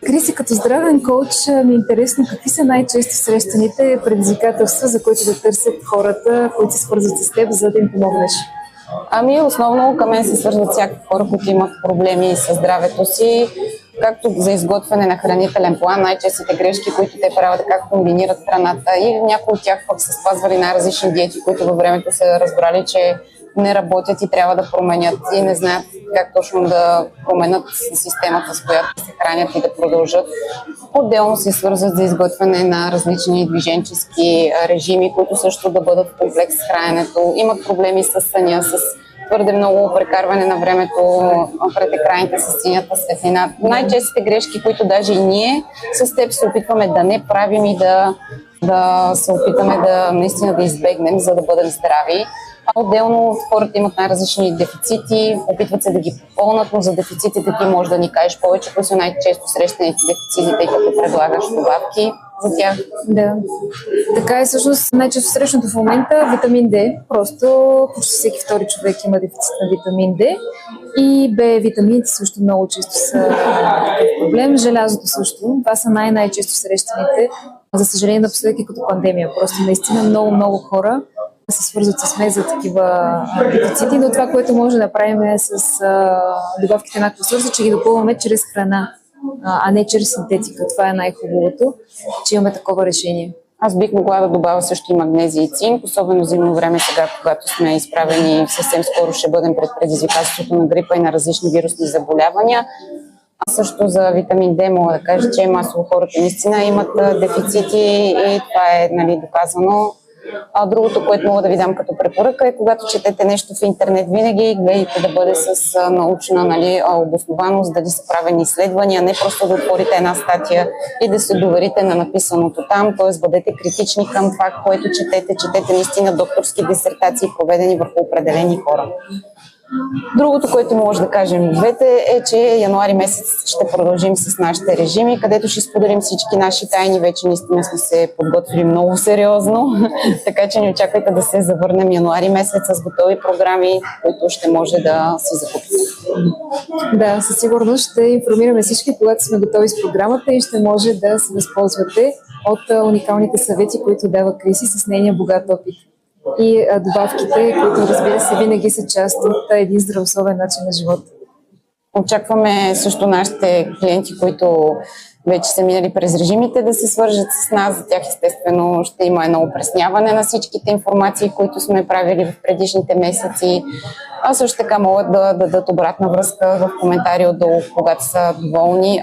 Криси, като здравен коуч ми е интересно какви са най-често срещаните предизвикателства, за които да търсят хората, които се свързват с теб, за да им помогнеш? Ами основно към мен се свързват всякакви хора, които имат проблеми с здравето си, както за изготвяне на хранителен план, най-честите грешки, които те правят, как комбинират храната, и някои от тях пък са спазвали най-различни диети, които във времето са разбрали, че не работят и трябва да променят и не знаят как точно да променят системата, с която се хранят и да продължат. Отделно се свързват за изготвяне на различни движенчески режими, които също да бъдат в комплекс с храненето. Имат проблеми с съня, с твърде много прекарване на времето пред екраните с синята светлина. Най-честите грешки, които даже и ние с теб се опитваме да не правим и да се опитаме да наистина да избегнем, за да бъдем здрави. Отделно хората имат най-различни дефицити, опитват се да ги попълнат, но за дефицитите ти може да ни кажеш повече, кои са най-често срещаните дефицити, тъй като предлагаш добавки за тях. Да. Така е всъщност най-често срещаното в момента витамин D. Просто почти всеки втори човек има дефицит на витамин D. И Б витамините също много често са такъв проблем. Желязото също. Това са най-често срещаните. За съжаление, напоследък и като пандемия. Просто наистина много хора се свързват с мен за такива дефицити, но това, което може да направим е с добавките на аквасурса, че ги допълваме чрез храна, а не чрез синтетика. Това е най-хубавото, че имаме такова решение. Аз бих могла да добавя също и магнезия и цинк, особено зимно време сега, когато сме изправени, съвсем скоро ще бъдем пред предизвикателството на грипа и на различни вирусни заболявания. А също за витамин D мога да кажа, че масово хората наистина имат дефицити и това е доказано. Другото, което мога да ви дам като препоръка е, когато четете нещо в интернет, винаги гледайте да бъде с научна обоснованост, дали са правени изследвания, не просто да отворите една статия и да се доверите на написаното там, т.е. бъдете критични към това, което четете наистина докторски дисертации, проведени върху определени хора. Другото, което може да кажем двете е, че януари месец ще продължим с нашите режими, където ще споделим всички наши тайни. Вече наистина сме се подготвили много сериозно, така че не очаквайте да се завърнем януари месец с готови програми, които ще може да си закупите. Да, със сигурност ще информираме всички, когато сме готови с програмата и ще може да се възползвате от уникалните съвети, които дава Криси с нейния богат опит. И добавките, които, разбира се, винаги са част от един здравословен начин на живот. Очакваме също нашите клиенти, които вече са минали през режимите, да се свържат с нас. За тях естествено ще има едно опресняване на всичките информации, които сме правили в предишните месеци. А също така могат да дадат обратна връзка в коментари отдолу, когато са доволни.